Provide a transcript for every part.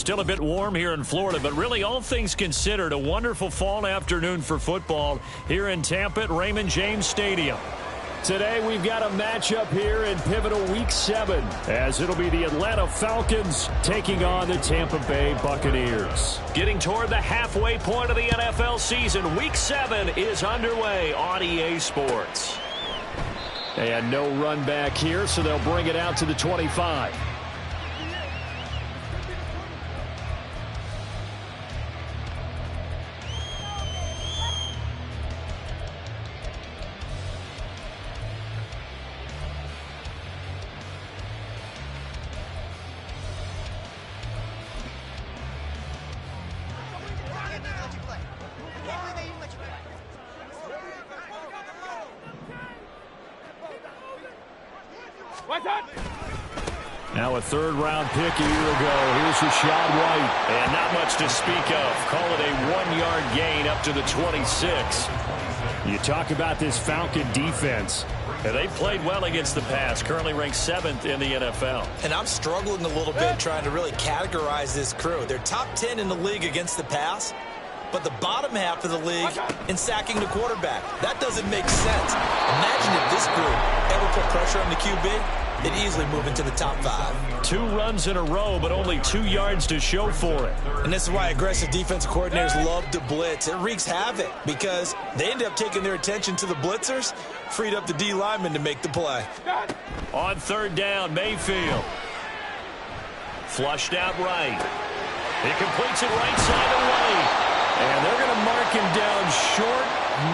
Still a bit warm here in Florida, but really all things considered, a wonderful fall afternoon for football here in Tampa at Raymond James Stadium. Today we've got a matchup here in pivotal Week 7, as it'll be the Atlanta Falcons taking on the Tampa Bay Buccaneers. Getting toward the halfway point of the NFL season, Week 7 is underway on EA Sports. And no run back here, so they'll bring it out to the 25. Now a third-round pick a year ago. Here's Rachaad White. And not much to speak of. Call it a 1-yard gain up to the 26. You talk about this Falcon defense. And they played well against the pass. Currently ranked 7th in the NFL. And I'm struggling a little bit trying to really categorize this crew. They're top 10 in the league against the pass, but the bottom half of the league in sacking the quarterback. That doesn't make sense. Imagine if this group ever put pressure on the QB. They'd easily move into the top 5. 2 runs in a row, but only 2 yards to show for it. And this is why aggressive defensive coordinators love to blitz. It wreaks havoc because they end up taking their attention to the blitzers, freed up the D lineman to make the play. On third down, Mayfield. Flushed out right. He completes it right side away. And they're going to mark him down short,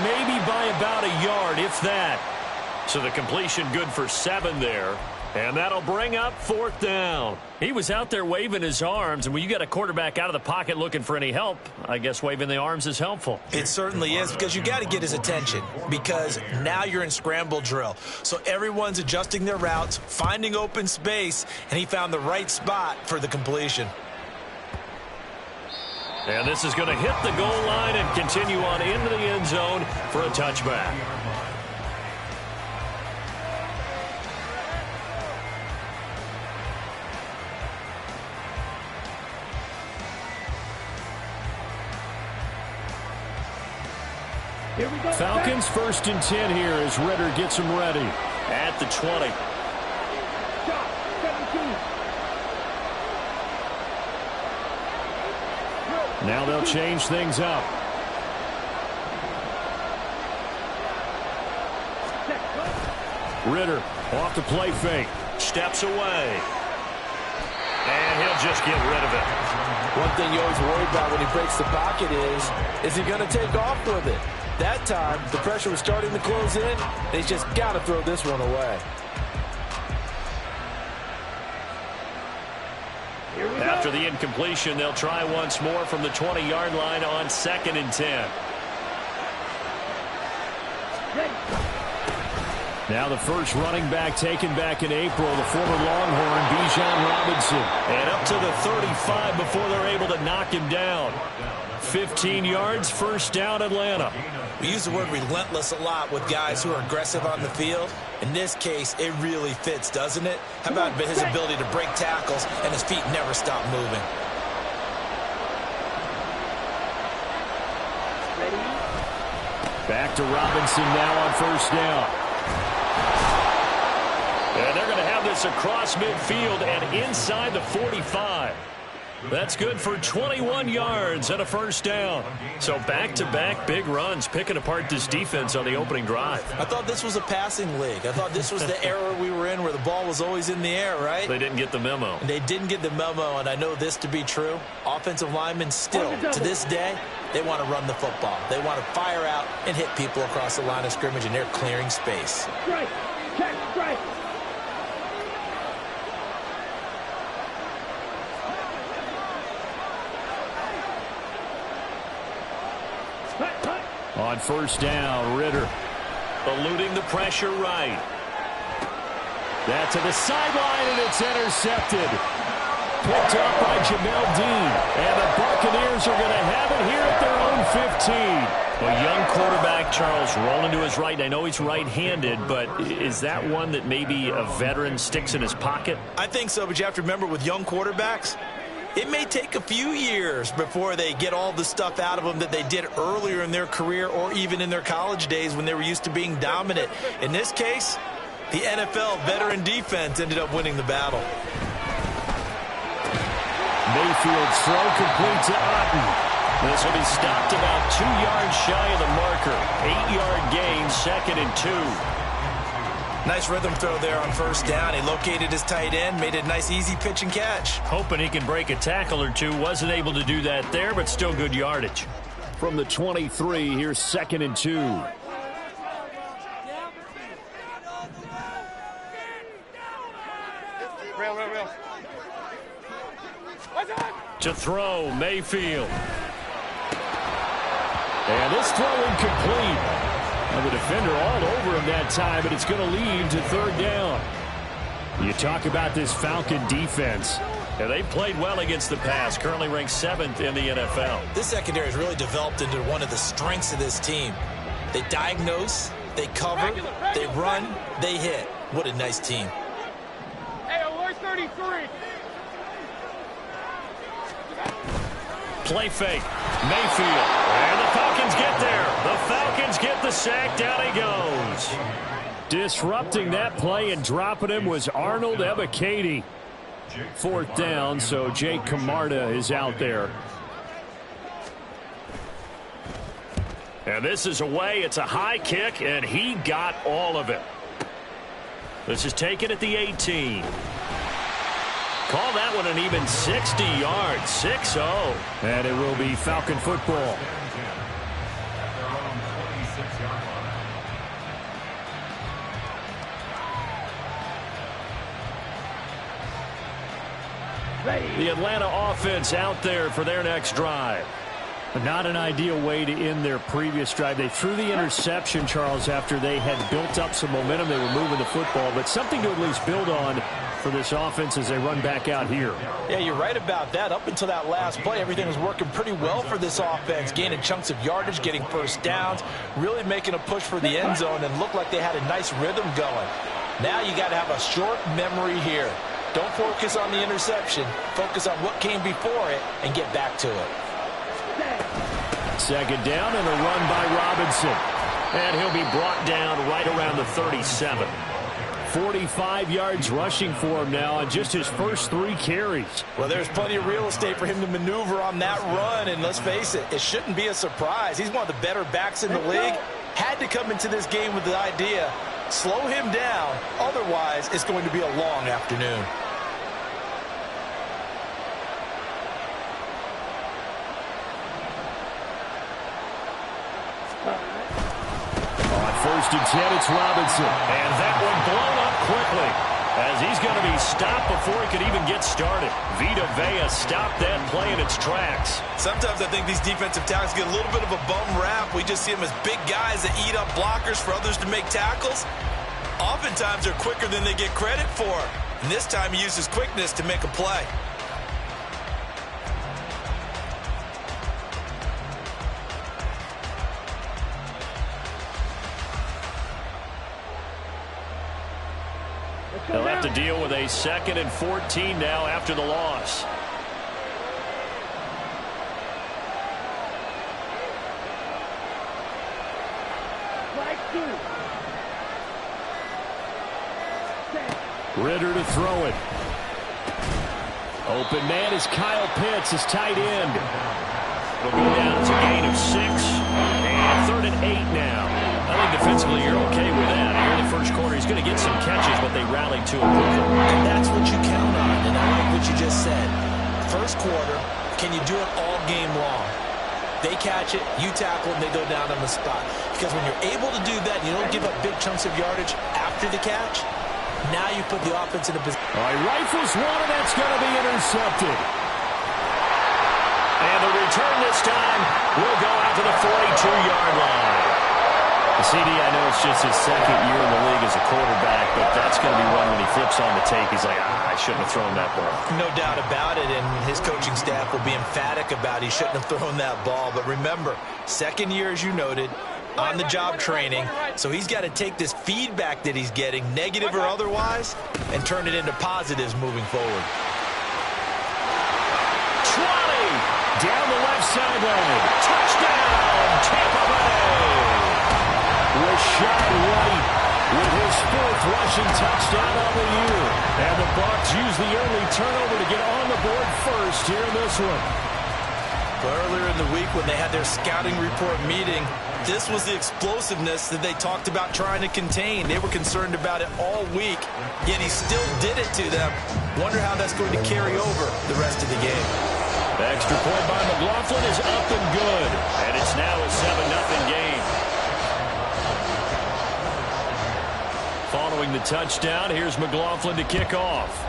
maybe by about a yard, if that. So the completion good for 7 there. And that'll bring up 4th down. He was out there waving his arms, and when you got a quarterback out of the pocket looking for any help, I guess waving the arms is helpful. It certainly is, because you got to get his attention, because now you're in scramble drill. So everyone's adjusting their routes, finding open space, and he found the right spot for the completion. And this is going to hit the goal line and continue on into the end zone for a touchback. Falcons 1st and 10 here as Ridder gets them ready at the 20. Now they'll change things up. Ridder off the play fake. Steps away. And he'll just get rid of it. One thing you always worry about when he breaks the pocket is he going to take off with it? That time, the pressure was starting to close in. They just got to throw this one away. After the incompletion, they'll try once more from the 20-yard line on 2nd and 10. Now the first running back taken back in April, the former Longhorn, Bijan Robinson. And up to the 35 before they're able to knock him down. 15 yards, 1st down, Atlanta. We use the word relentless a lot with guys who are aggressive on the field. In this case, it really fits, doesn't it? How about his ability to break tackles and his feet never stop moving? Back to Robinson now on 1st down. And they're going to have this across midfield and inside the 45. That's good for 21 yards and a 1st down. So back-to-back big runs picking apart this defense on the opening drive. I thought this was a passing league. I thought this was the era we were in where the ball was always in the air, right? They didn't get the memo. They didn't get the memo, and I know this to be true. Offensive linemen still, to this day, they want to run the football. They want to fire out and hit people across the line of scrimmage, and they're clearing space. Strike, check, strike. On 1st down, Ridder eluding the pressure right. That to the sideline, and it's intercepted. Picked up by Jamel Dean. And the Buccaneers are going to have it here at their own 15. A young quarterback, Charles, rolling to his right. I know he's right-handed, but is that one that maybe a veteran sticks in his pocket? I think so, but you have to remember with young quarterbacks, It may take a few years before they get all the stuff out of them that they did earlier in their career or even in their college days when they were used to being dominant. In this case, the NFL veteran defense ended up winning the battle. Mayfield's throw complete to Otten. This will be stopped about 2 yards shy of the marker. 8-yard gain, 2nd and 2. Nice rhythm throw there on first down. He located his tight end, made it a nice easy pitch and catch. Hoping he can break a tackle or two. Wasn't able to do that there, but still good yardage. From the 23, here's 2nd and 2. To throw, Mayfield. And this throw incomplete. And the defender all over him that time, but it's going to lead to 3rd down. You talk about this Falcon defense. Yeah, they played well against the pass, currently ranked 7th in the NFL. This secondary has really developed into one of the strengths of this team. They diagnose, they cover, they run, they hit. What a nice team. Hey, where's 33? Play fake. Mayfield. And the Falcons get there. The Falcons get the sack. Down he goes. Disrupting that play and dropping him was Arnold Ebiketie. 4th down, so Jake Camarda is out there. And this is away. It's a high kick, and he got all of it. This is taken at the 18. Call that one an even 60 yards, 6-0. And it will be Falcon football. The Atlanta offense out there for their next drive. But not an ideal way to end their previous drive. They threw the interception, Charles, after they had built up some momentum. They were moving the football, but something to at least build on for this offense as they run back out here. Yeah, you're right about that. Up until that last play, everything was working pretty well for this offense, gaining chunks of yardage, getting first downs, really making a push for the end zone, and looked like they had a nice rhythm going. Now you got to have a short memory here. Don't focus on the interception. Focus on what came before it and get back to it. 2nd down and a run by Robinson. And he'll be brought down right around the 37. 45 yards rushing for him now on just his first 3 carries. Well, there's plenty of real estate for him to maneuver on that run, and let's face it, it shouldn't be a surprise. He's one of the better backs in the league. Had to come into this game with the idea, slow him down, otherwise it's going to be a long afternoon. On 1st and 10, it's Robinson. And that one blown up quickly as he's going to be stopped before he could even get started. Vita Vea stopped that play in its tracks. Sometimes I think these defensive tackles get a little bit of a bum rap. We just see them as big guys that eat up blockers for others to make tackles. Oftentimes they're quicker than they get credit for. And this time he used his quickness to make a play. They'll have to deal with a 2nd and 14 now after the loss. Ritter to throw it. Open man is Kyle Pitts, his tight end. It'll go down to a gain of 6. And 3rd and 8 now. I think defensively you're okay with that. Here in the first quarter, he's going to get some catches, but they rallied to him. And that's what you count on, and I like what you just said. First quarter, can you do it all game long? They catch it, you tackle them, they go down on the spot. Because when you're able to do that, you don't give up big chunks of yardage after the catch, now you put the offense in a position. All right, rifles one, and that's going to be intercepted. And the return this time will go out to the 42-yard line. CD, I know it's just his 2nd year in the league as a quarterback, but that's going to be one when he flips on the tape. He's like, I shouldn't have thrown that ball. No doubt about it, and his coaching staff will be emphatic about he shouldn't have thrown that ball. But remember, 2nd year, as you noted, on-the-job training, so he's got to take this feedback that he's getting, negative or otherwise, and turn it into positives moving forward. Down the left sideline. Touchdown, Tampa Bay. Rashad White with his 4th rushing touchdown of the year. And the Bucs use the early turnover to get on the board first here in this one. Earlier in the week when they had their scouting report meeting, this was the explosiveness that they talked about trying to contain. They were concerned about it all week, yet he still did it to them. Wonder how that's going to carry over the rest of the game. The extra point by McLaughlin is up and good, and it's now a 7-0 game. Following the touchdown, here's McLaughlin to kick off.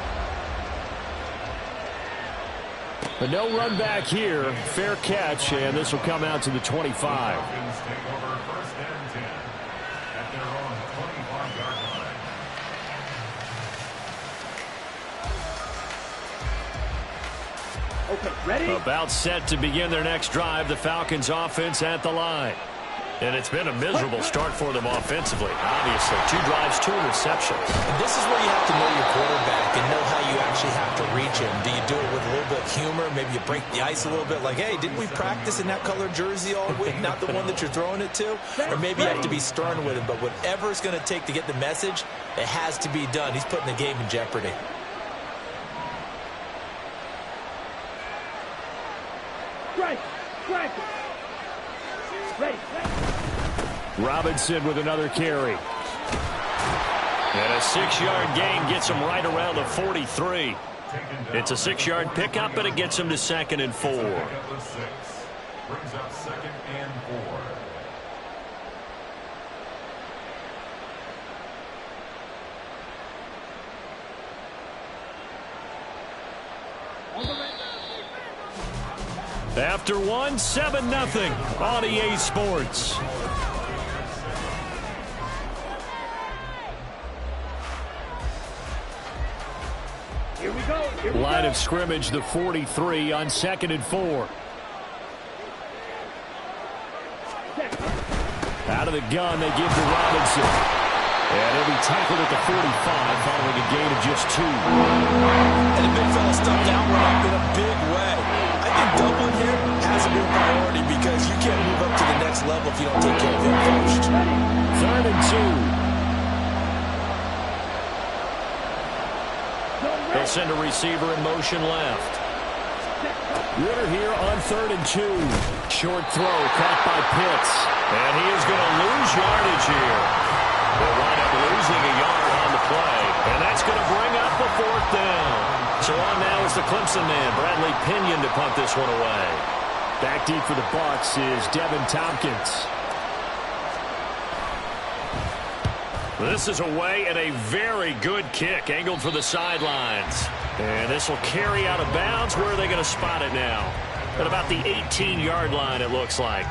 But no run back here. Fair catch, and this will come out to the 25. Okay, ready? About set to begin their next drive. The Falcons offense at the line. And it's been a miserable start for them offensively. Obviously, 2 drives, 2 interceptions. And this is where you have to know your quarterback and know how you actually have to reach him. Do you do it with a little bit of humor? Maybe you break the ice a little bit like, hey, didn't we practice in that color jersey all week? Not the one that you're throwing it to? Or maybe you have to be stern with him. But whatever it's going to take to get the message, it has to be done. He's putting the game in jeopardy. Right. Ready. Robinson with another carry. And a 6-yard gain gets him right around the 43. It's a 6-yard pickup, but it gets him to 2nd and 4. Brings up 2nd and 4. After 1, 7-0 on EA Sports. Here we go. Line of scrimmage, the 43 on 2nd and 4. Out of the gun, they give to Robinson. And he'll be tackled at the 45 following a gain of just 2. And the big fella stuffed that one up in a big way. I think doubling here has to be a priority because you can't move up to the next level if you don't take care of him first. 3rd and 2. They'll send a receiver in motion left. Ritter here on 3rd and 2. Short throw caught by Pitts. And he is going to lose yardage here. They'll wind up losing a yard on the play. And that's going to bring up the 4th down. So on now is the Clemson man, Bradley Pinion, to punt this one away. Back deep for the Bucs is Devin Tompkins. This is away and a very good kick angled for the sidelines. And this will carry out of bounds. Where are they going to spot it now? At about the 18-yard line, it looks like.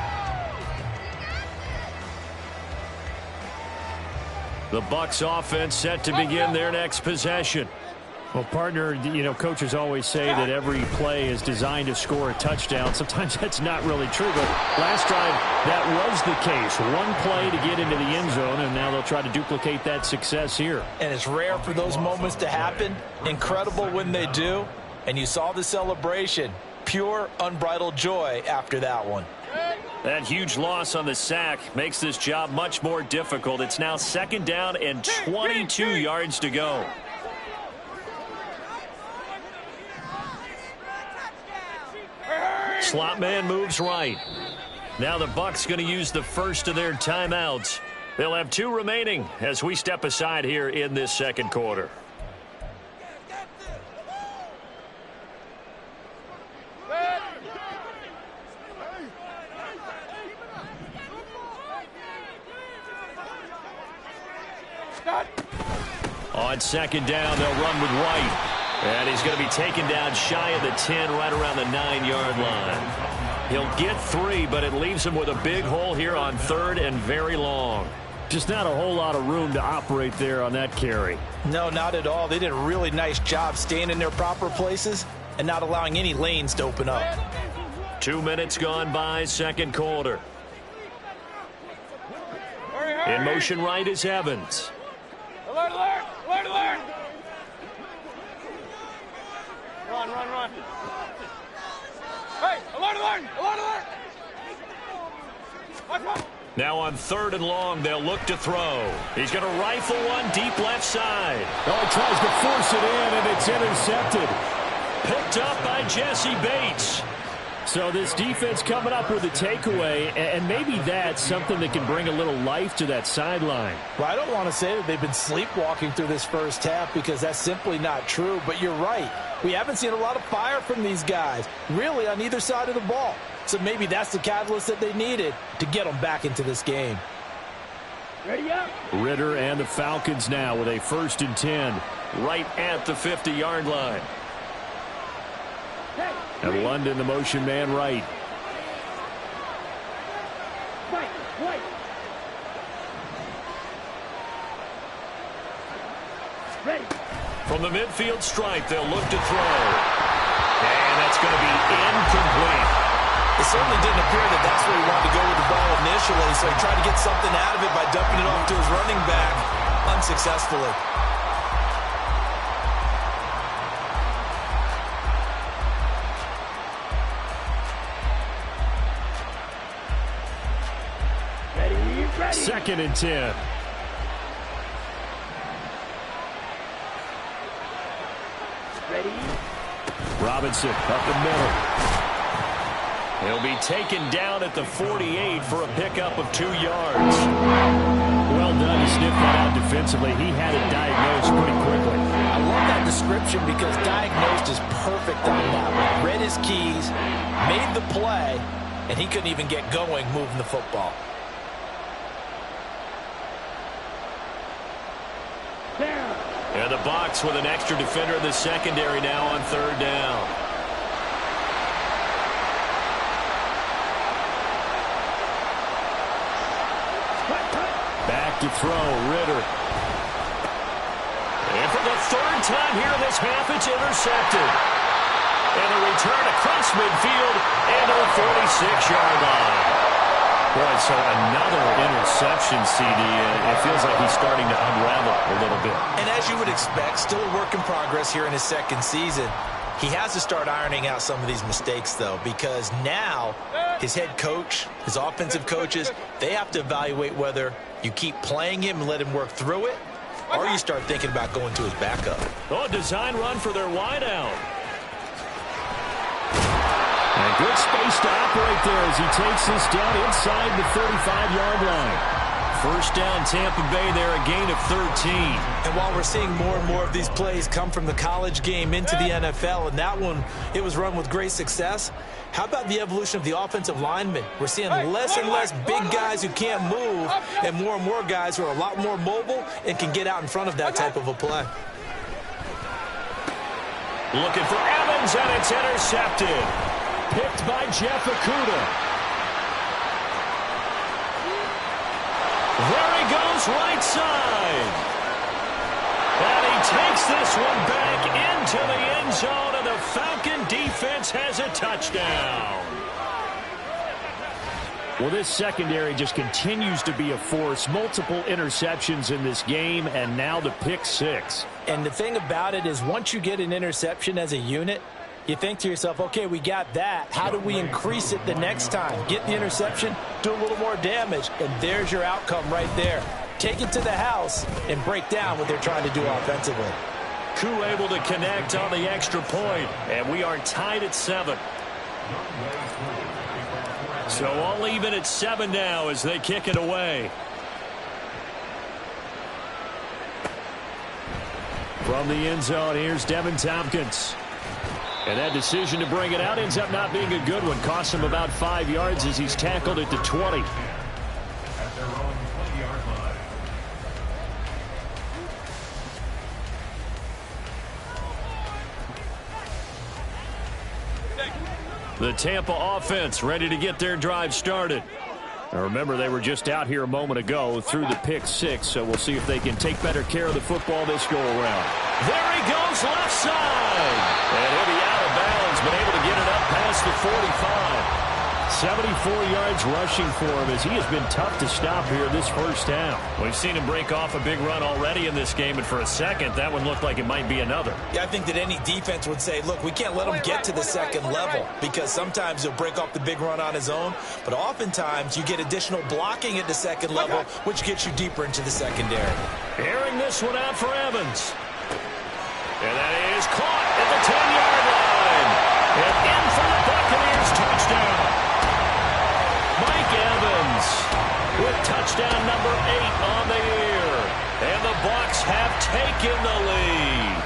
The Bucs offense set to begin their next possession. Well, partner, coaches always say that every play is designed to score a touchdown. Sometimes that's not really true, but last drive, that was the case. One play to get into the end zone, and now they'll try to duplicate that success here. And it's rare for those moments to happen. Incredible when they do. And you saw the celebration. Pure, unbridled joy after that one. That huge loss on the sack makes this job much more difficult. It's now 2nd down and 22 yards to go. Slot man moves right. Now the Bucs going to use the first of their timeouts. They'll have 2 remaining as we step aside here in this 2nd quarter. On 2nd down, they'll run with White. And he's going to be taken down shy of the 10, right around the 9-yard line. He'll get 3, but it leaves him with a big hole here on 3rd and very long. Just not a whole lot of room to operate there on that carry. No, not at all. They did a really nice job staying in their proper places and not allowing any lanes to open up. 2 minutes gone by, 2nd quarter. In motion right is Evans. Alert, alert! Alert, alert! Run. Hey, alert, alert, alert, alert. Now on 3rd and long, they'll look to throw. He's going to rifle one deep left side. Oh, he tries to force it in, and it's intercepted. Picked up by Jesse Bates. So this defense coming up with a takeaway, and maybe that's something that can bring a little life to that sideline. Well, I don't want to say that they've been sleepwalking through this first half because that's simply not true, but you're right. We haven't seen a lot of fire from these guys, really, on either side of the ball. So maybe that's the catalyst that they needed to get them back into this game. Ready up. Ridder and the Falcons now with a 1st and 10. Right at the 50-yard line. Hey, And London, the motion man right. white, white. Ready. From the midfield stripe, they'll look to throw. And that's going to be incomplete. It certainly didn't appear that that's where he wanted to go with the ball initially, so he tried to get something out of it by dumping it off to his running back unsuccessfully. Ready, ready. 2nd and 10. Ready. Robinson up the middle. He'll be taken down at the 48 for a pickup of 2 yards. Well done to sniff that out defensively. He had it diagnosed pretty quickly. I love that description because diagnosed is perfect on that one. Read his keys, made the play, and he couldn't even get going moving the football. Down. And the box with an extra defender in the secondary now on 3rd down. Back to throw, Ridder. And for the 3rd time here in this half, it's intercepted. And a return across midfield and to the 46-yard line. Boy, so another interception, CD. It feels like he's starting to unravel a little bit. And as you would expect, still a work in progress here in his 2nd season. He has to start ironing out some of these mistakes, though, because now his head coach, his offensive coaches, they have to evaluate whether you keep playing him and let him work through it, or you start thinking about going to his backup. Oh, design run for their wideout. And good space to operate there as he takes this down inside the 35-yard line. 1st down, Tampa Bay there, a gain of 13. And while we're seeing more and more of these plays come from the college game into the NFL, and that one, it was run with great success, how about the evolution of the offensive linemen? We're seeing less and less big guys who can't move, and more guys who are a lot more mobile and can get out in front of that type of a play. Looking for Evans, and it's intercepted. Picked by Jeff Okudah. There he goes, right side. And he takes this one back into the end zone, and the Falcon defense has a touchdown. Well, this secondary just continues to be a force. Multiple interceptions in this game, and now the pick 6. And the thing about it is once you get an interception as a unit, you think to yourself, okay, we got that. How do we increase it the next time? Get the interception, do a little more damage, and there's your outcome right there. Take it to the house and break down what they're trying to do offensively. Koo able to connect on the extra point, and we are tied at 7. So all even at 7 now as they kick it away. From the end zone, here's Devin Tompkins. And that decision to bring it out ends up not being a good one. Costs him about 5 yards as he's tackled at the 20. At their own 20-yard line. The Tampa offense ready to get their drive started. Now remember, they were just out here a moment ago through the pick 6, so we'll see if they can take better care of the football this go-around. There he goes, left side. And he'll be out of bounds, but able to get it up past the 45. 74 yards rushing for him as he has been tough to stop here this first half. We've seen him break off a big run already in this game, and for a second, that one looked like it might be another. Yeah, I think that any defense would say, look, we can't let him get to the second level because sometimes he'll break off the big run on his own, but oftentimes you get additional blocking at the second level, which gets you deeper into the secondary. Airing this one out for Evans. And that is caught at the 10-yard line. And in for the Buccaneers touchdown. Mike Evans with touchdown number 8 on the year. And the Bucs have taken the lead.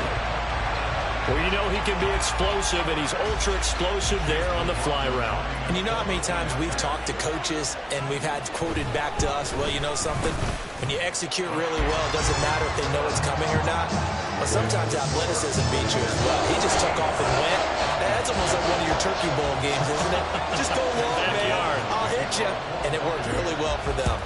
Well, you know he can be explosive, and he's ultra-explosive there on the fly route. And you know how many times we've talked to coaches and we've had quoted back to us, well, you know something? When you execute really well, it doesn't matter if they know it's coming or not. But sometimes athleticism beats you as well. He just took off and went. That's almost like one of your Turkey Bowl games, isn't it? Just go long, man. I'll hit you. And it worked really well for them.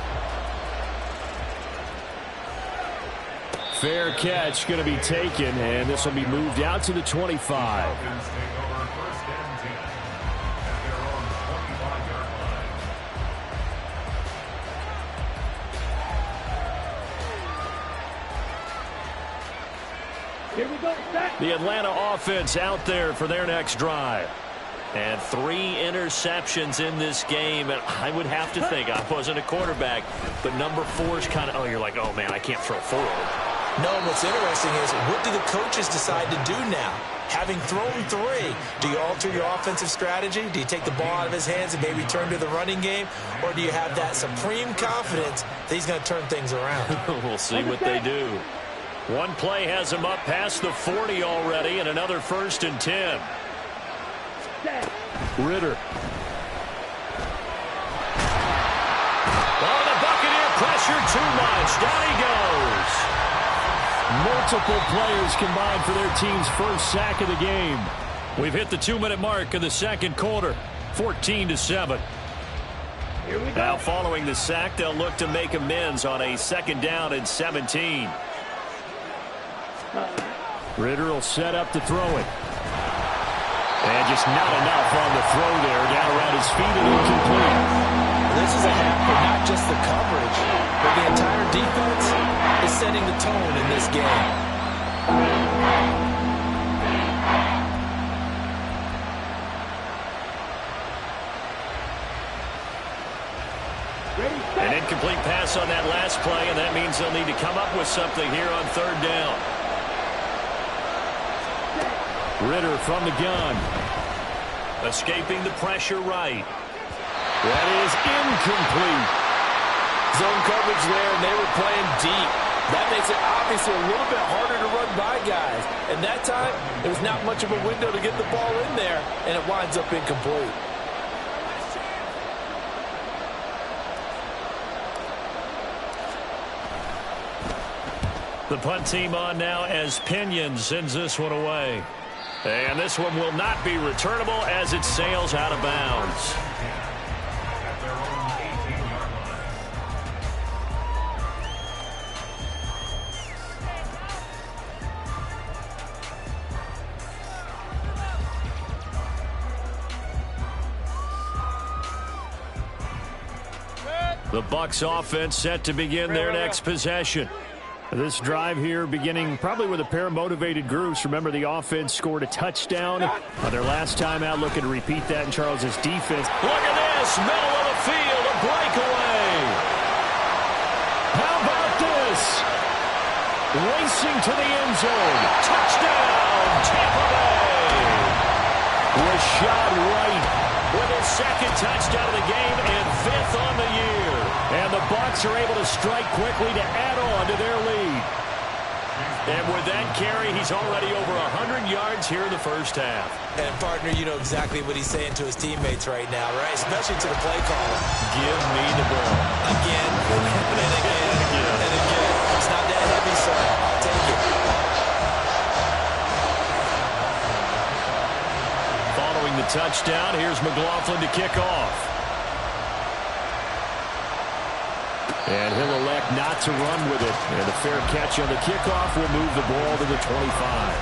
Fair catch going to be taken, and this will be moved out to the 25. Falcons take over first and 10 at their own 25-yard line. Here we go, set. The Atlanta offense out there for their next drive. And 3 interceptions in this game. And I would have to think, I wasn't a quarterback, but number 4 is kind of, oh, you're like, oh, man, I can't throw forward. No, what's interesting is, what do the coaches decide to do now? Having thrown 3, do you alter your offensive strategy? Do you take the ball out of his hands and maybe turn to the running game? Or do you have that supreme confidence that he's going to turn things around? We'll see what they do. One play has him up past the 40 already, and another 1st and 10. Ritter. Oh, the Buccaneer pressure too much. Down he goes. Multiple players combined for their team's first sack of the game. We've hit the 2-minute mark of the second quarter. 14-7. Here we go. Now following the sack, they'll look to make amends on a 2nd down and 17. Ritter will set up to throw it. And just not enough on the throw there. Down around his feet and incomplete. This is a half for not just the coverage, but the entire defense is setting the tone in this game. An incomplete pass on that last play, and that means they'll need to come up with something here on 3rd down. Ritter from the gun. Escaping the pressure right. That is incomplete. Zone coverage there, and they were playing deep. That makes it obviously a little bit harder to run by guys. And that time, there's not much of a window to get the ball in there, and it winds up incomplete. The punt team on now as Pinion sends this one away. And this one will not be returnable as it sails out of bounds. At their own 18-yard line. The Bucs offense set to begin their next possession. This drive here beginning probably with a pair of motivated groups. Remember, the offense scored a touchdown on their last time out. Looking to repeat that in Charles's defense. Look at this, middle of the field, a breakaway. How about this? Racing to the end zone. Touchdown, Tampa Bay. Rashad White with his 2nd touchdown of the game and 5th on the year. And the Bucs are able to strike quickly to add on to their lead. And with that carry, he's already over 100 yards here in the first half. And, partner, you know exactly what he's saying to his teammates right now, right? Especially to the play caller. Give me the ball. Again, and again, and again. It's not that heavy, sir. I'll take it. Following the touchdown, here's McLaughlin to kick off. And he'll elect not to run with it. And a fair catch on the kickoff will move the ball to the 25.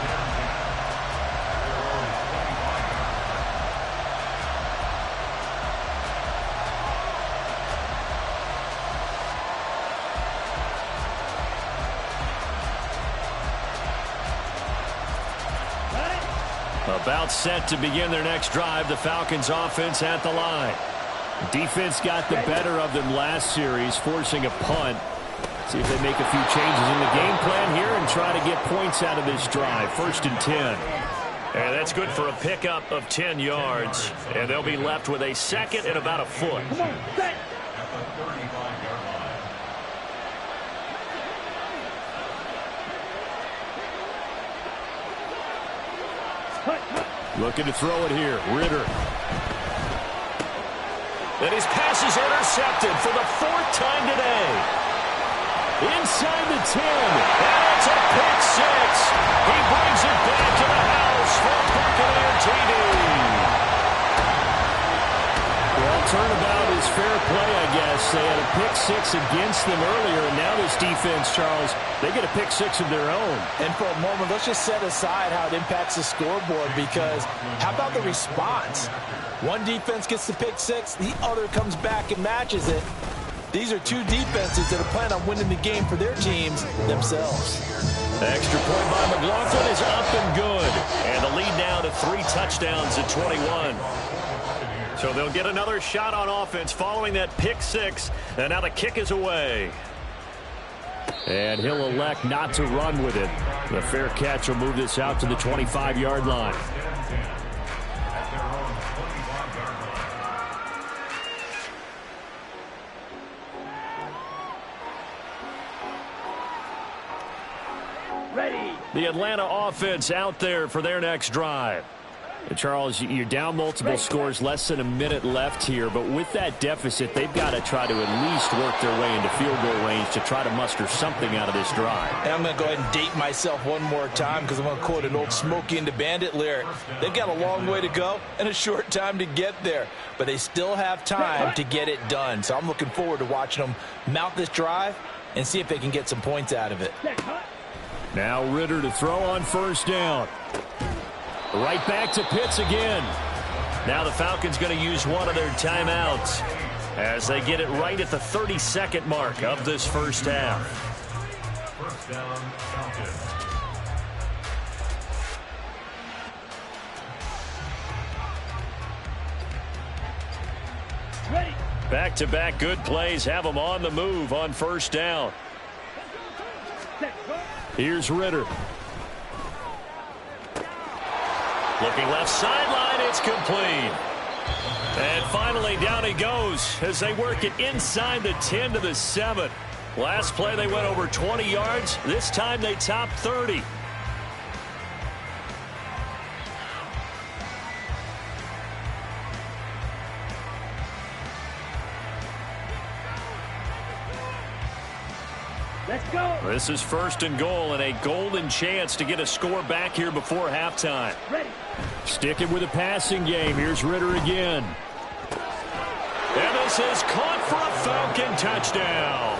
About set to begin their next drive. The Falcons offense at the line. Defense got the better of them last series, forcing a punt. See if they make a few changes in the game plan here and try to get points out of this drive. 1st and 10. And that's good for a pickup of 10 yards. And they'll be left with a second and about a foot. Come on, set. At the 35-yard line. Looking to throw it here. Ritter. And his pass is intercepted for the 4th time today. Inside the 10. And it's a pick 6. He brings it back to the house for Buccaneer TD. Well, turnabout is fair play, I guess. They had a pick 6 against them earlier, and now this defense, Charles, they get a pick 6 of their own. And for a moment, let's just set aside how it impacts the scoreboard, because how about the response? One defense gets the pick 6, the other comes back and matches it. These are two defenses that are planning on winning the game for their teams themselves. The extra point by McLaughlin is up and good. And the lead now to 3 touchdowns at 21. So they'll get another shot on offense following that pick 6. And now the kick is away. And he'll elect not to run with it. The fair catch will move this out to the 25-yard line. Ready. The Atlanta offense out there for their next drive. And Charles, you're down multiple scores, less than a minute left here, but with that deficit, they've got to try to at least work their way into field goal range to try to muster something out of this drive. And I'm going to go ahead and date myself one more time, because I'm going to quote an old Smokey and the Bandit lyric. They've got a long way to go and a short time to get there, but they still have time to get it done. So I'm looking forward to watching them mount this drive and see if they can get some points out of it. Now Ritter to throw on 1st down. Right back to Pitts again. Now the Falcons going to use one of their timeouts as they get it right at the 32nd mark of this first half. 1st down, Falcons. Ready. Back-to-back good plays have them on the move on 1st down. Set. Here's Ritter. Looking left sideline, it's complete. And finally down he goes as they work it inside the 10 to the 7. Last play they went over 20 yards. This time they topped 30. Let's go. This is 1st and goal and a golden chance to get a score back here before halftime. Ready. Sticking with the passing game. Here's Ritter again. And this is caught for a Falcon touchdown.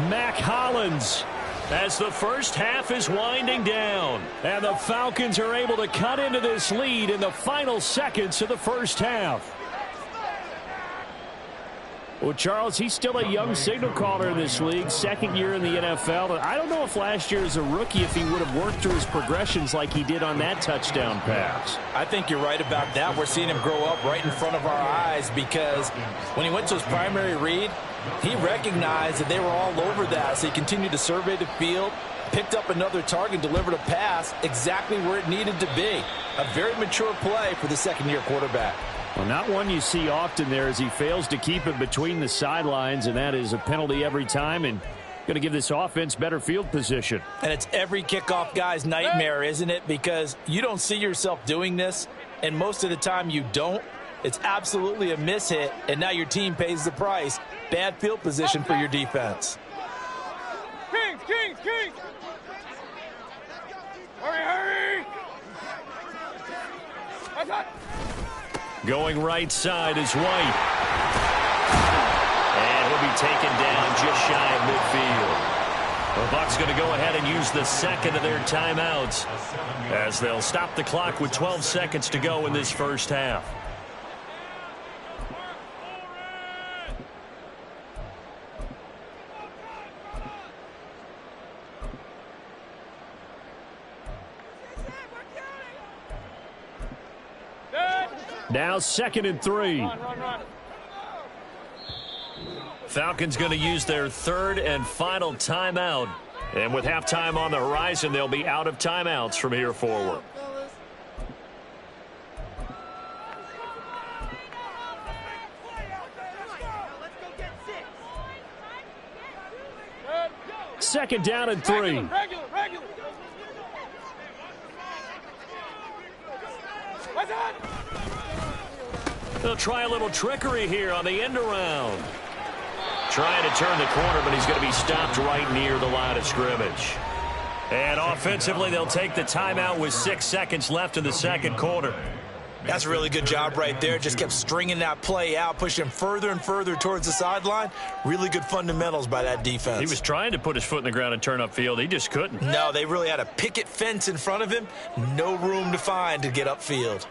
Mac Hollins as the first half is winding down. And the Falcons are able to cut into this lead in the final seconds of the first half. Well, Charles, he's still a young signal caller in this league, 2nd year in the NFL. I don't know if last year as a rookie if he would have worked through his progressions like he did on that touchdown pass. I think you're right about that. We're seeing him grow up right in front of our eyes, because when he went to his primary read, he recognized that they were all over that. So he continued to survey the field, picked up another target, delivered a pass exactly where it needed to be. A very mature play for the 2nd-year quarterback. Well, not one you see often there as he fails to keep it between the sidelines, and that is a penalty every time and going to give this offense better field position. And it's every kickoff guy's nightmare, isn't it? Because you don't see yourself doing this, and most of the time you don't. It's absolutely a mishit, and now your team pays the price. Bad field position for your defense. Kings, Kings, Kings. Hurry, hurry. Going right side is White. And he'll be taken down just shy of midfield. The Bucs going to go ahead and use the 2nd of their timeouts as they'll stop the clock with 12 seconds to go in this first half. Now 2nd and 3. Run, run, run. Falcons going to use their 3rd and final timeout. And with halftime on the horizon, they'll be out of timeouts from here forward. Second down and 3. Regular. What's that? They'll try a little trickery here on the end around. Trying to turn the corner, but he's going to be stopped right near the line of scrimmage. And offensively, they'll take the timeout with 6 seconds left in the second quarter. That's a really good job right there. Just kept stringing that play out, pushing him further and further towards the sideline. Really good fundamentals by that defense. He was trying to put his foot in the ground and turn upfield. He just couldn't. No, they really had a picket fence in front of him. No room to find to get upfield.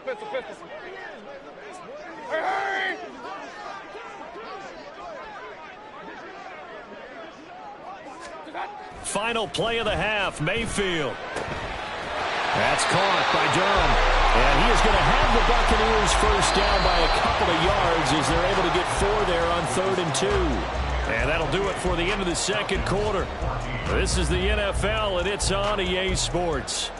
Pistol. Hey! Final play of the half, Mayfield. That's caught by Durham. And he is going to have the Buccaneers first down by a couple of yards as they're able to get 4 there on 3rd and 2. And that'll do it for the end of the second quarter. This is the NFL, and it's on EA Sports.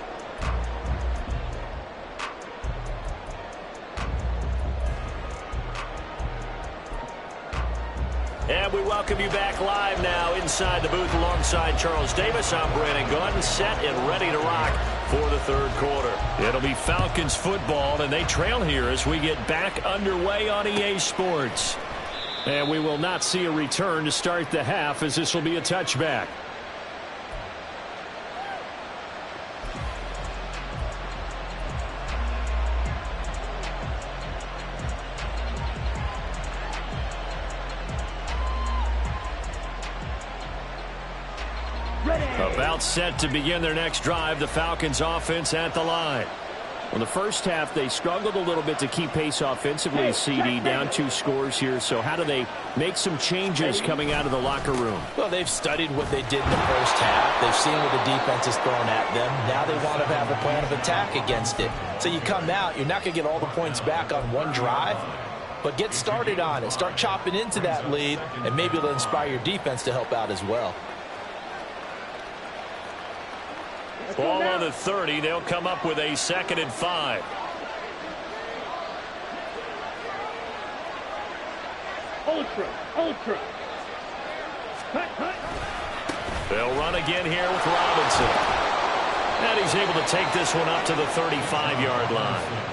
And we welcome you back live now inside the booth alongside Charles Davis. I'm Brandon Gaudin, set and ready to rock for the third quarter. It'll be Falcons football, and they trail here as we get back underway on EA Sports. And we will not see a return to start the half, as this will be a touchback. About set to begin their next drive, the Falcons offense at the line. Well, the first half, they struggled a little bit to keep pace offensively, CD, down 2 scores here. So how do they make some changes coming out of the locker room? Well, they've studied what they did in the first half. They've seen what the defense has thrown at them. Now they want to have a plan of attack against it. So you come out, you're not going to get all the points back on one drive, but get started on it. Start chopping into that lead, and maybe it'll inspire your defense to help out as well. Ball on the 30. They'll come up with a 2nd and 5. Ultra. Cut. They'll run again here with Robinson. And he's able to take this one up to the 35-yard line.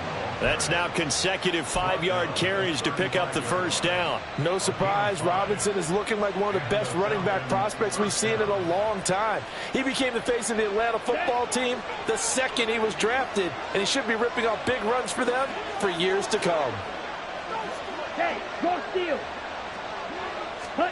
That's now consecutive 5-yard carries to pick up the first down. No surprise, Robinson is looking like one of the best running back prospects we've seen in a long time. He became the face of the Atlanta football team the second he was drafted, and he should be ripping off big runs for them for years to come. Hey, go steal. Cut.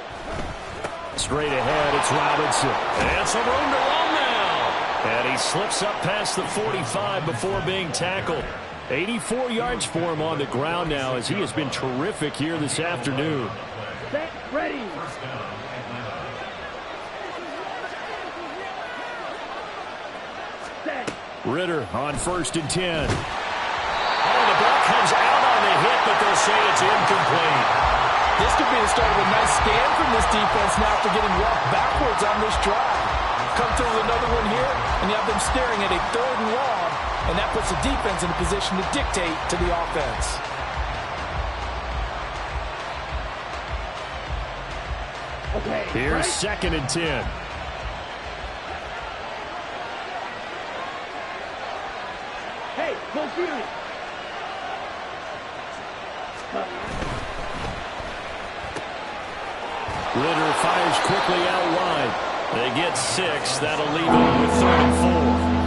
Straight ahead, it's Robinson. And some room to run now. And he slips up past the 45 before being tackled. 84 yards for him on the ground now, as he has been terrific here this afternoon. Set, ready. Set. Ritter on 1st and 10. Oh, the ball comes out on the hit, but they'll say it's incomplete. This could be the start of a nice scan from this defense now after getting walked backwards on this drive. Come through with another one here, and you have them staring at a 3rd and long, and that puts the defense in a position to dictate to the offense. Okay. Here's right. 2nd and 10. Hey, go field. Ritter fires quickly out wide. They get 6. That'll leave them with 3rd and 4.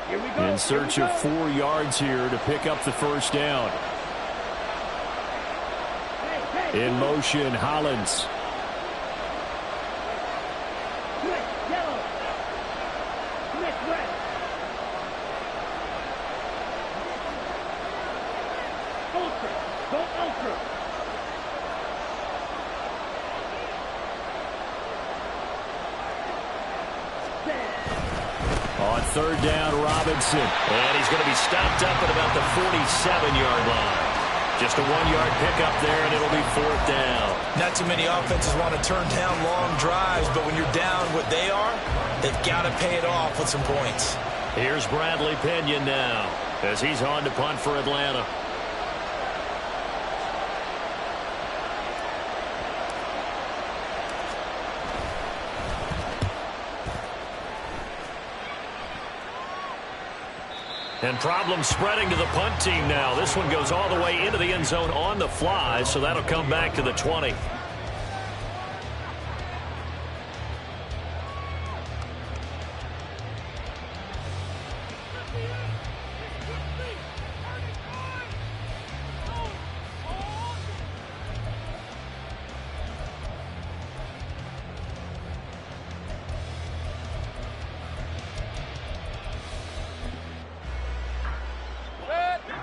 Here we go. In search of 4 yards here to pick up the first down. Hey. In motion, Hollins. Switch, yellow. Switch, red. extra. On third down, Robinson. And he's going to be stopped up at about the 47-yard line. Just a 1-yard pickup there, and it'll be fourth down. Not too many offenses want to turn down long drives, but when you're down what they are, they've got to pay it off with some points. Here's Bradley Pinion now as he's on to punt for Atlanta. And problems spreading to the punt team now. This one goes all the way into the end zone on the fly, so that'll come back to the 20.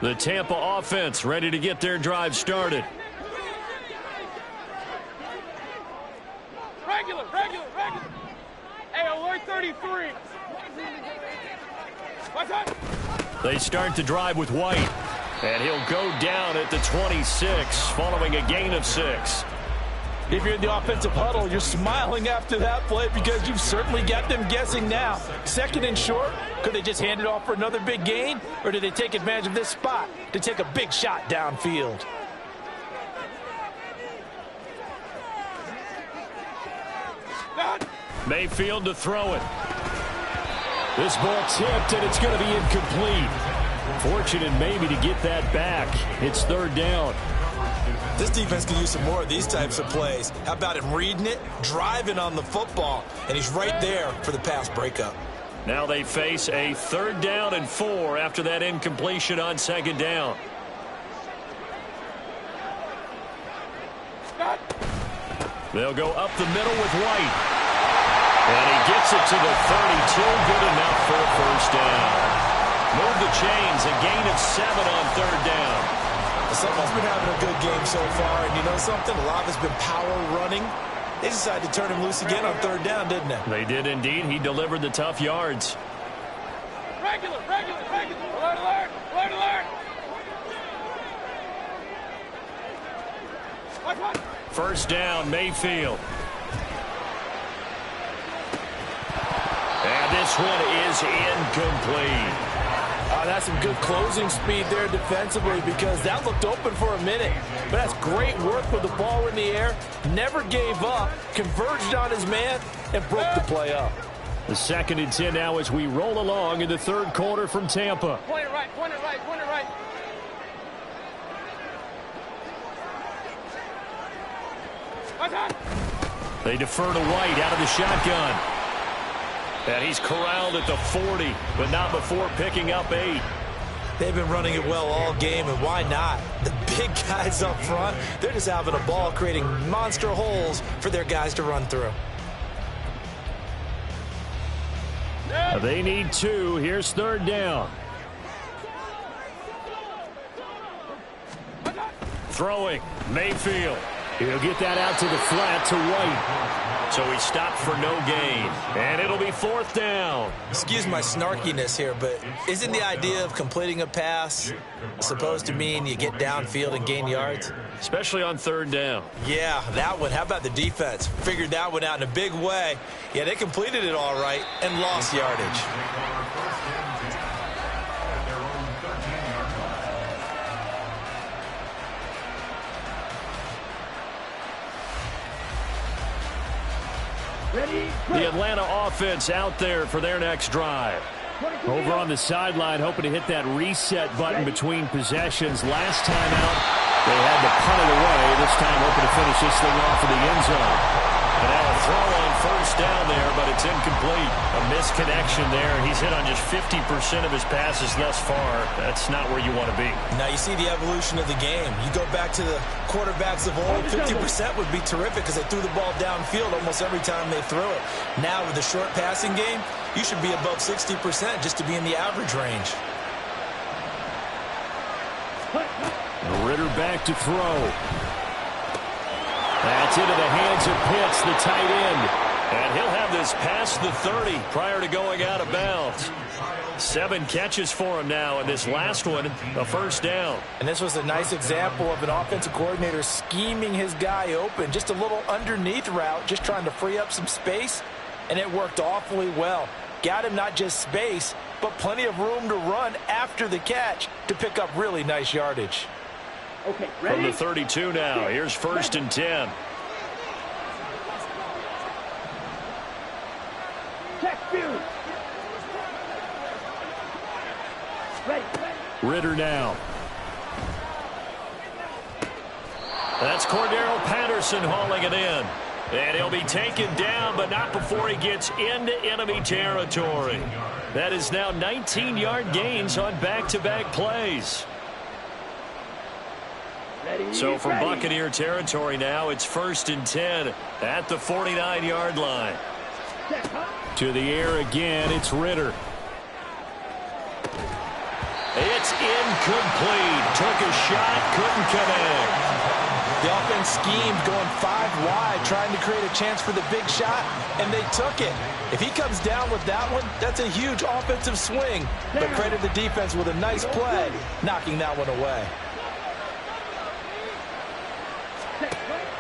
The Tampa offense ready to get their drive started. Regular. Hey, alert 33. What's up? They start the drive with White. And he'll go down at the 26 following a gain of 6. If you're in the offensive huddle, you're smiling after that play because you've certainly got them guessing now. Second and short, could they just hand it off for another big gain? Or did they take advantage of this spot to take a big shot downfield? Mayfield to throw it. This ball tipped, and it's going to be incomplete. Fortunate maybe to get that back. It's third down. This defense can use some more of these types of plays. How about him reading it, driving on the football, and he's right there for the pass breakup. Now they face a third down and 4 after that incompletion on second down. They'll go up the middle with White. And he gets it to the 32. Good enough for a first down. Move the chains. A gain of 7 on third down. Someone's been having a good game so far, and you know something? A lot has been power running. They decided to turn him loose again on third down, didn't they? They did indeed. He delivered the tough yards. Regular. Alert. What? First down, Mayfield. And this one is incomplete. That's some good closing speed there defensively because that looked open for a minute. But that's great work with the ball in the air. Never gave up, converged on his man, and broke the play up. The 2nd and 10 now as we roll along in the third quarter from Tampa. Point it right. What's up? They defer to White out of the shotgun. And he's corralled at the 40, but not before picking up 8. They've been running it well all game, and why not? The big guys up front, they're just having a ball creating monster holes for their guys to run through. They need 2. Here's third down. Throwing, Mayfield. He'll get that out to the flat to White. So he stopped for no gain. And it'll be fourth down. Excuse my snarkiness here, but isn't the idea of completing a pass supposed to mean you get downfield and gain yards? Especially on third down. Yeah, that one. How about the defense? Figured that one out in a big way. Yeah, they completed it all right and lost yardage. The Atlanta offense out there for their next drive. Over on the sideline, hoping to hit that reset button between possessions. Last time out, they had to punt it away. This time hoping to finish this thing off in the end zone. And now a throw on first down there, but it's incomplete. A misconnection there. He's hit on just 50% of his passes thus far. That's not where you want to be. Now you see the evolution of the game. You go back to the quarterbacks of old, 50% would be terrific because they threw the ball downfield almost every time they threw it. Now with the short passing game, you should be above 60% just to be in the average range. Ritter back to throw. That's into the hands of Pitts, the tight end. And he'll have this past the 30 prior to going out of bounds. 7 catches for him now, and this last one, a first down. And this was a nice example of an offensive coordinator scheming his guy open. Just a little underneath route, just trying to free up some space, and it worked awfully well. Got him not just space, but plenty of room to run after the catch to pick up really nice yardage. Okay, ready? From the 32 now, here's first and 10. Check view. Ready. Ritter now. That's Cordero Patterson hauling it in. And he'll be taken down, but not before he gets into enemy territory. That is now 19-yard gains on back-to-back plays. Ready. So from ready. Buccaneer territory now, it's first and 10 at the 49-yard line. Check, huh? To the air again, it's Ritter. It's incomplete. Took a shot, couldn't connect. The offense schemed going 5 wide, trying to create a chance for the big shot, and they took it. If he comes down with that one, that's a huge offensive swing. But credit the defense with a nice play, knocking that one away.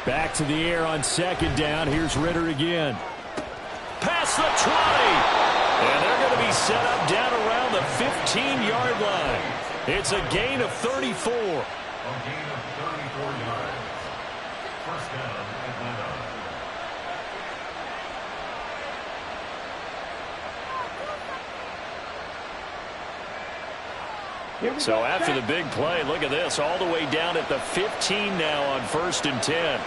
Back to the air on second down. Here's Ritter again. Past the 20. And they're going to be set up down around the 15-yard line. It's a gain of 34. A gain of 34 yards. First down, Atlanta. So after the big play, look at this, all the way down at the 15 now on first and 10.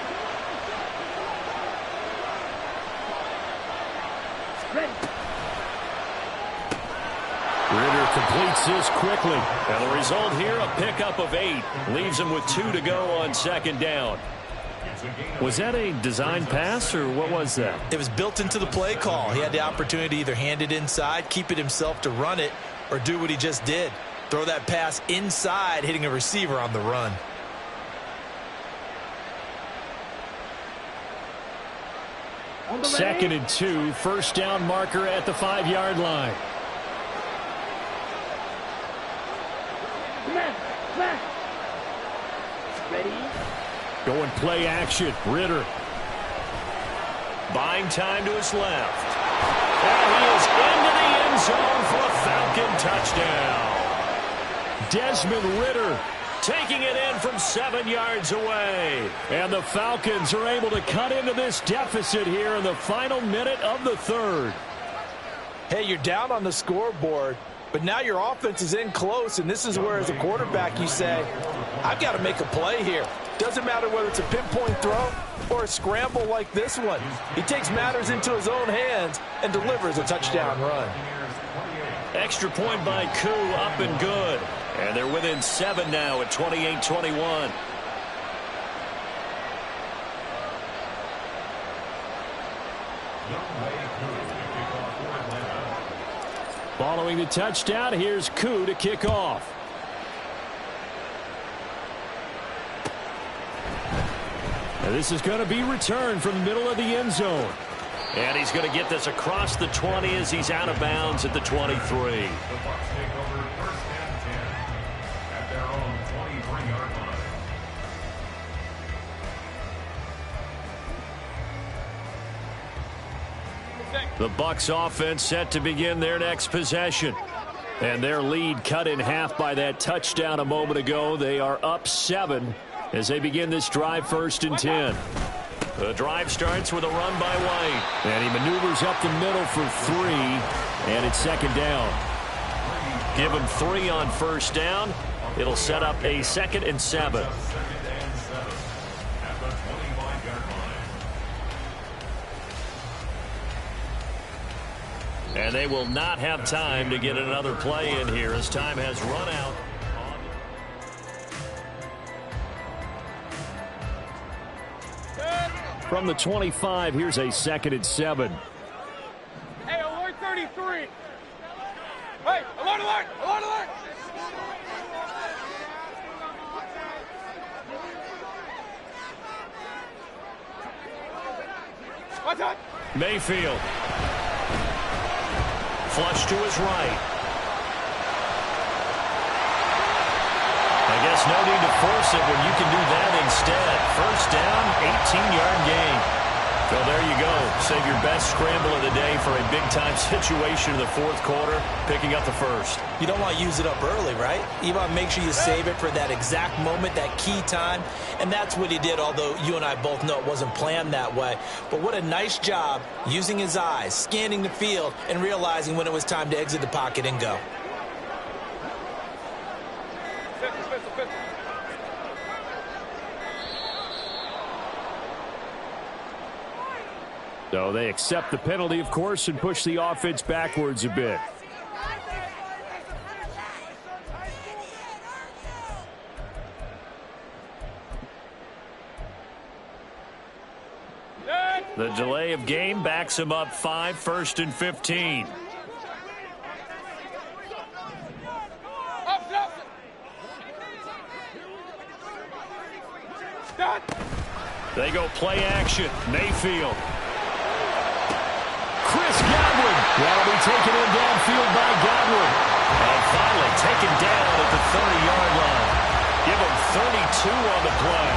Ritter completes this quickly. And the result here, a pickup of 8. Leaves him with 2 to go on second down. Was that a design pass, or what was that? It was built into the play call. He had the opportunity to either hand it inside, keep it himself to run it, or do what he just did. Throw that pass inside, hitting a receiver on the run. Second and 2, first down marker at the 5-yard line. Smash. Ready. Going play action. Ritter. Buying time to his left. And he is into the end zone for a Falcon touchdown. Desmond Ritter. Taking it in from 7 yards away. And the Falcons are able to cut into this deficit here in the final minute of the third. Hey, you're down on the scoreboard, but now your offense is in close, and this is where, as a quarterback, you say, I've got to make a play here. Doesn't matter whether it's a pinpoint throw or a scramble like this one. He takes matters into his own hands and delivers a touchdown run. Extra point by Koo, up and good. And they're within 7 now at 28-21. Following the touchdown, here's Koo to kick off. And this is going to be returned from the middle of the end zone. And he's going to get this across the 20 as he's out of bounds at the 23. The Bucs take over first and 10 at their own 23-yard line. The Bucs offense set to begin their next possession. And their lead cut in half by that touchdown a moment ago. They are up 7 as they begin this drive first and 10. The drive starts with a run by White. And he maneuvers up the middle for 3, and it's second down. Give him 3 on first down. It'll set up a 2nd and 7. Second and 7 at the 25-yard line. And they will not have time to get another play in here as time has run out. From the 25, here's a 2nd and 7. Hey, alert 33. Hey, alert, alert, alert, alert. Mayfield. Flush to his right. I guess no need to force it when you can do that instead. First down, 18-yard gain. So there you go. Save your best scramble of the day for a big-time situation in the fourth quarter, picking up the first. You don't want to use it up early, right? You want to make sure you save it for that exact moment, that key time. And that's what he did, although you and I both know it wasn't planned that way. But what a nice job using his eyes, scanning the field, and realizing when it was time to exit the pocket and go. So they accept the penalty, of course, and push the offense backwards a bit. The delay of game backs him up 5, 1st and 15. They go play action. Mayfield. Chris Godwin. That'll be taken in downfield by Godwin. And finally taken down at the 30-yard line. Give him 32 on the play.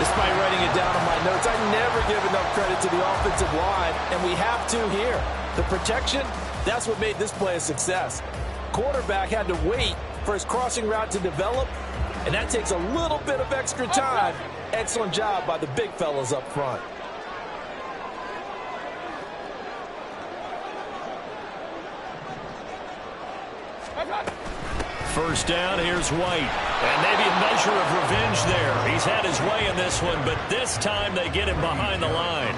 Despite writing it down on my notes, I never give enough credit to the offensive line, and we have to here. The protection, that's what made this play a success. Quarterback had to wait for his crossing route to develop, and that takes a little bit of extra time. Excellent job by the big fellas up front. First down, here's White. And maybe a measure of revenge there. He's had his way in this one, but this time they get him behind the line.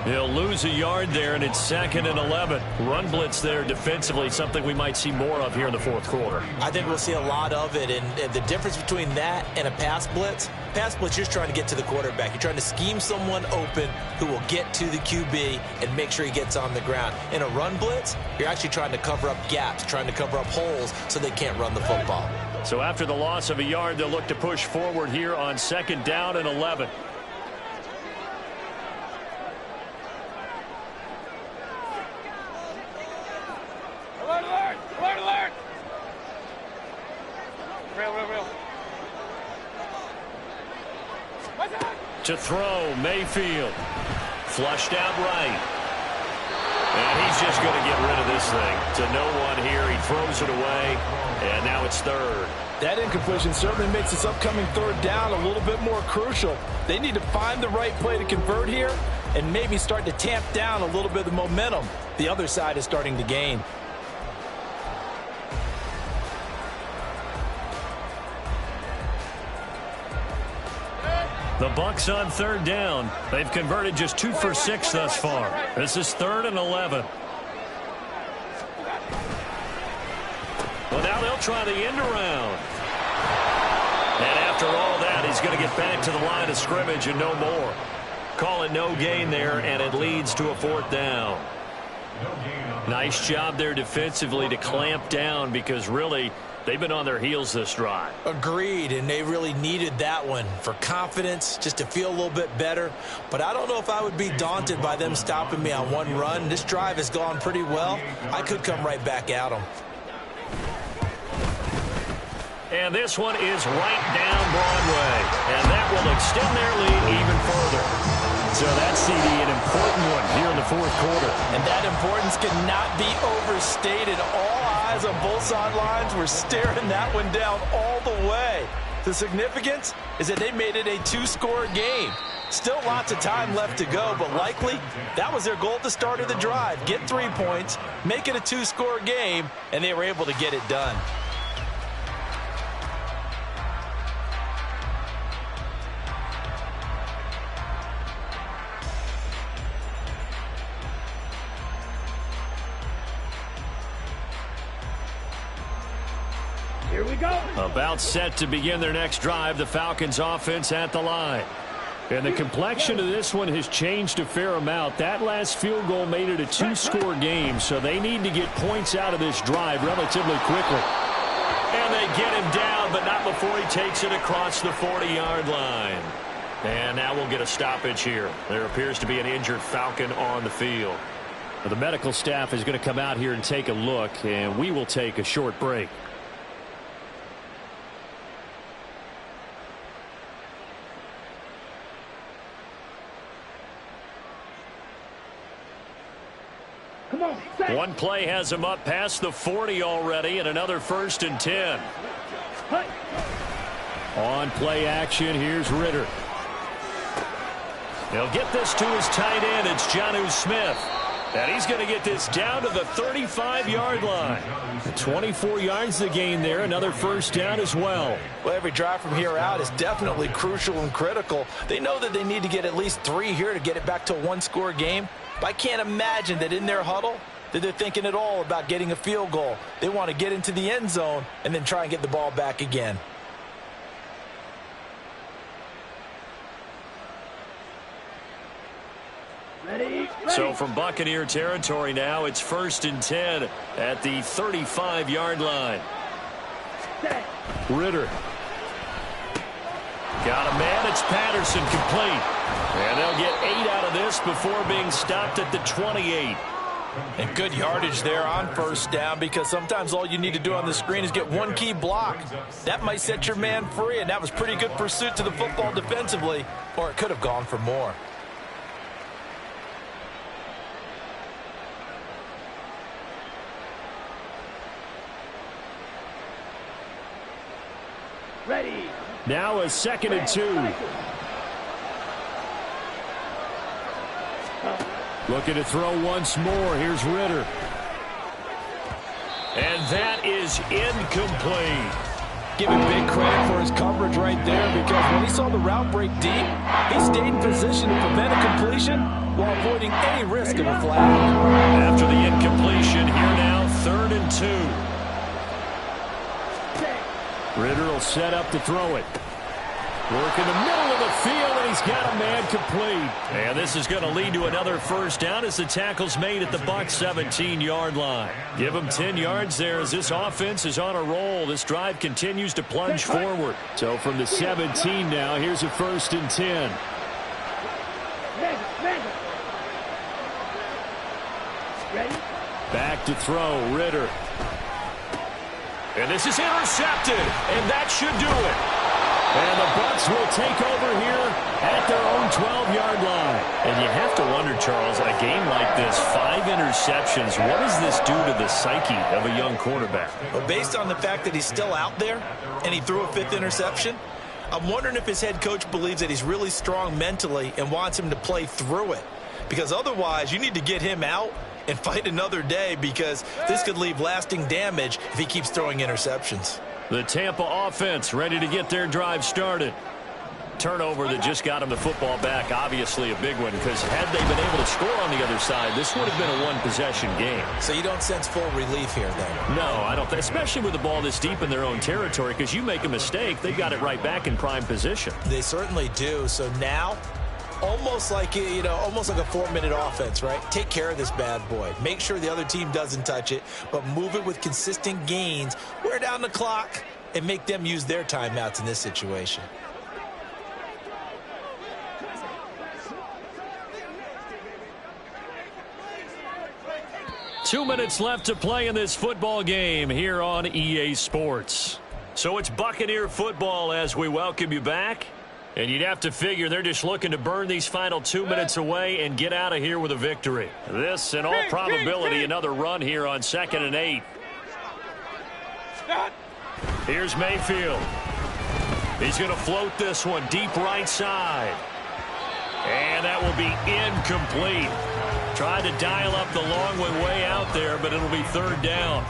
He'll lose a yard there, and it's 2nd and 11. Run blitz there defensively, something we might see more of here in the fourth quarter. I think we'll see a lot of it, and the difference between that and a pass blitz, you're just trying to get to the quarterback. You're trying to scheme someone open who will get to the QB and make sure he gets on the ground. In a run blitz, you're actually trying to cover up gaps, trying to cover up holes so they can't run the football. So after the loss of a yard, they'll look to push forward here on 2nd down and 11. To throw, Mayfield. Flushed out right. And he's just going to get rid of this thing. To no one here. He throws it away. And now it's 3rd. That incompletion certainly makes this upcoming 3rd down a little bit more crucial. They need to find the right play to convert here and maybe start to tamp down a little bit of the momentum the other side is starting to gain. The Bucs on 3rd down. They've converted just 2 for 6 thus far. This is 3rd and 11. Well, now they'll try the end around. And after all that, he's going to get back to the line of scrimmage and no more. Call it no gain there, and it leads to a 4th down. Nice job there defensively to clamp down because really they've been on their heels this drive. Agreed, and they really needed that one for confidence, just to feel a little bit better. But I don't know if I would be daunted by them stopping me on one run. This drive has gone pretty well. I could come right back at them. And this one is right down Broadway. And that will extend their lead even further. So that's CD, an important one here in the fourth quarter. And that importance cannot be overstated. All eyes on both sidelines were staring that one down all the way. The significance is that they made it a 2-score game. Still lots of time left to go, but likely that was their goal at the start of the drive. Get 3 points, make it a 2-score game, and they were able to get it done. Here we go. About set to begin their next drive, the Falcons offense at the line. And the complexion of this one has changed a fair amount. That last field goal made it a 2-score game, so they need to get points out of this drive relatively quickly. And they get him down, but not before he takes it across the 40-yard line. And now we'll get a stoppage here. There appears to be an injured Falcon on the field. Well, the medical staff is going to come out here and take a look, and we will take a short break. Come on, set. One play has him up past the 40 already, and another 1st and 10. Hey. On play action, here's Ritter. He'll get this to his tight end. It's Jonnu Smith. And he's going to get this down to the 35-yard line. 24 yards to gain there. Another 1st down as well. Well, every drive from here out is definitely crucial and critical. They know that they need to get at least 3 here to get it back to a one-score game. But I can't imagine that in their huddle that they're thinking at all about getting a field goal. They want to get into the end zone and then try and get the ball back again. Ready. So from Buccaneer territory now, it's 1st and 10 at the 35-yard line. Set. Ritter. Got a man. It's Patterson, complete. And they'll get 8 out of this before being stopped at the 28. And good yardage there on 1st down, because sometimes all you need to do on the screen is get one key block. That might set your man free, and that was pretty good pursuit to the football defensively, or it could have gone for more. Ready. Now a 2nd and 2. Looking to throw once more. Here's Ritter. And that is incomplete. Give him big credit for his coverage right there, because when he saw the route break deep, he stayed in position to prevent a completion while avoiding any risk of a flag. After the incompletion, here now, 3rd and 2. Ritter will set up to throw it. Work in the middle of the field, and he's got a man complete. And this is going to lead to another 1st down as the tackle's made at the Bucs 17-yard line. Give him 10 yards there as this offense is on a roll. This drive continues to plunge forward. So from the 17 now, here's a 1st and 10. Ready. Back to throw, Ritter. And this is intercepted, and that should do it. And the Bucs will take over here at their own 12-yard line. And you have to wonder, Charles, a game like this, 5 interceptions, what does this do to the psyche of a young quarterback? Well, based on the fact that he's still out there and he threw a 5th interception, I'm wondering if his head coach believes that he's really strong mentally and wants him to play through it. Because otherwise, you need to get him out and fight another day, because this could leave lasting damage if he keeps throwing interceptions. The Tampa offense ready to get their drive started. Turnover that just got him the football back, obviously a big one, because had they been able to score on the other side, this would have been a one-possession game. So you don't sense full relief here, then? No, I don't, especially with the ball this deep in their own territory, because you make a mistake, they got it right back in prime position. They certainly do. So now, almost like a 4-minute offense, right? Take care of this bad boy. Make sure the other team doesn't touch it, but move it with consistent gains. Wear down the clock and make them use their timeouts in this situation. Two minutes left to play in this football game here on EA Sports. So it's Buccaneer football as we welcome you back. And you'd have to figure they're just looking to burn these final 2 minutes away and get out of here with a victory. This, in all probability, another run here on 2nd and 8. Here's Mayfield. He's going to float this one deep right side. And that will be incomplete. Tried to dial up the long one way out there, but it'll be 3rd down.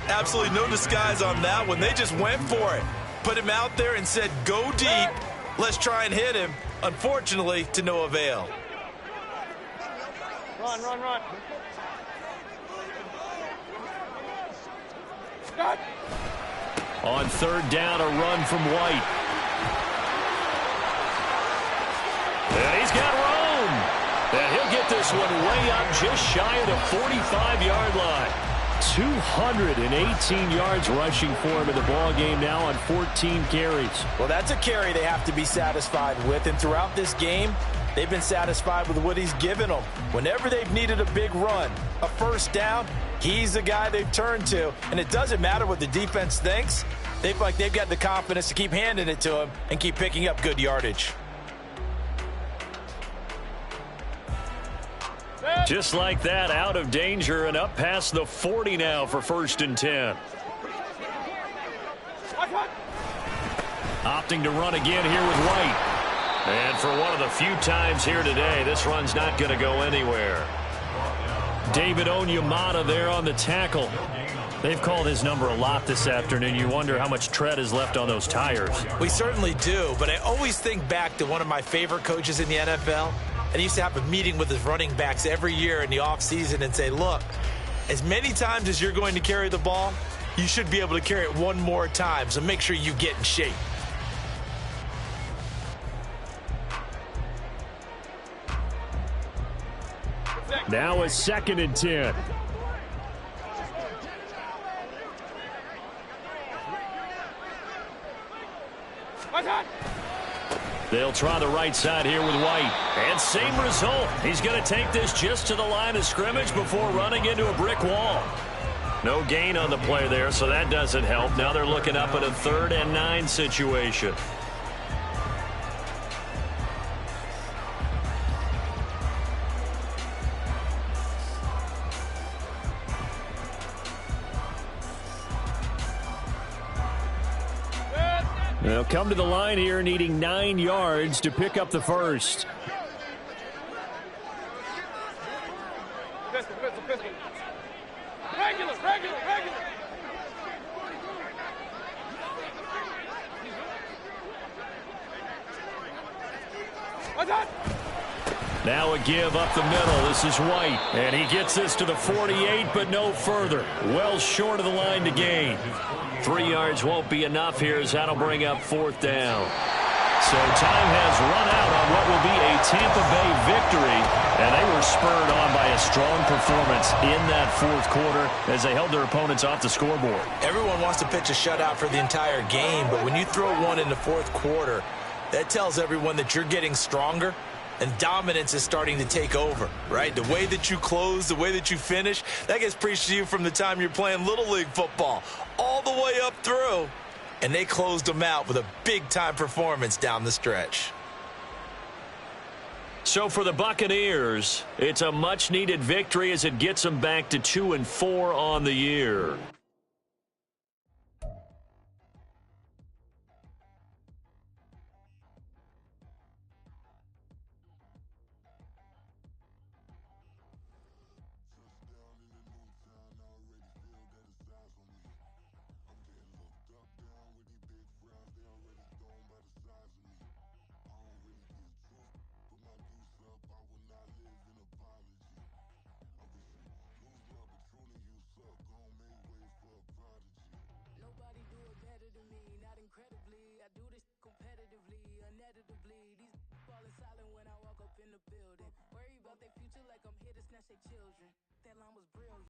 Absolutely no disguise on that one. They just went for it. Put him out there and said, go deep. Let's try and hit him. Unfortunately, to no avail. Run. On 3rd down, a run from White. And he's got room. And he'll get this one way up just shy of the 45-yard line. 218 yards rushing for him in the ball game now on 14 carries. Well, that's a carry they have to be satisfied with. And throughout this game, they've been satisfied with what he's given them. Whenever they've needed a big run, a first down, he's the guy they've turned to. And it doesn't matter what the defense thinks. They feel like they've got the confidence to keep handing it to him and keep picking up good yardage. Just like that, out of danger and up past the 40 now for 1st and 10. Opting to run again here with White. And for one of the few times here today, this run's not going to go anywhere. David Onyemata there on the tackle. They've called his number a lot this afternoon. You wonder how much tread is left on those tires. We certainly do, but I always think back to one of my favorite coaches in the NFL. And he used to have a meeting with his running backs every year in the offseason and say, look, as many times as you're going to carry the ball, you should be able to carry it one more time, so make sure you get in shape. Now a 2nd and 10. They'll try the right side here with White. And same result. He's going to take this just to the line of scrimmage before running into a brick wall. No gain on the play there, so that doesn't help. Now they're looking up at a 3rd and 9 situation. They'll come to the line here needing 9 yards to pick up the first. Pistol. Regular. Now a give up the middle. This is White. And he gets this to the 48, but no further. Well short of the line to gain. 3 yards won't be enough here as that'll bring up 4th down. So time has run out on what will be a Tampa Bay victory. And they were spurred on by a strong performance in that 4th quarter as they held their opponents off the scoreboard. Everyone wants to pitch a shutout for the entire game, but when you throw one in the 4th quarter, that tells everyone that you're getting stronger and dominance is starting to take over, right? The way that you close, the way that you finish, that gets preached to you from the time you're playing Little League football all the way up through. And they closed them out with a big-time performance down the stretch. So for the Buccaneers, it's a much-needed victory as it gets them back to 2-4 on the year. Worry about their future like I'm here to snatch their children. That line was brilliant.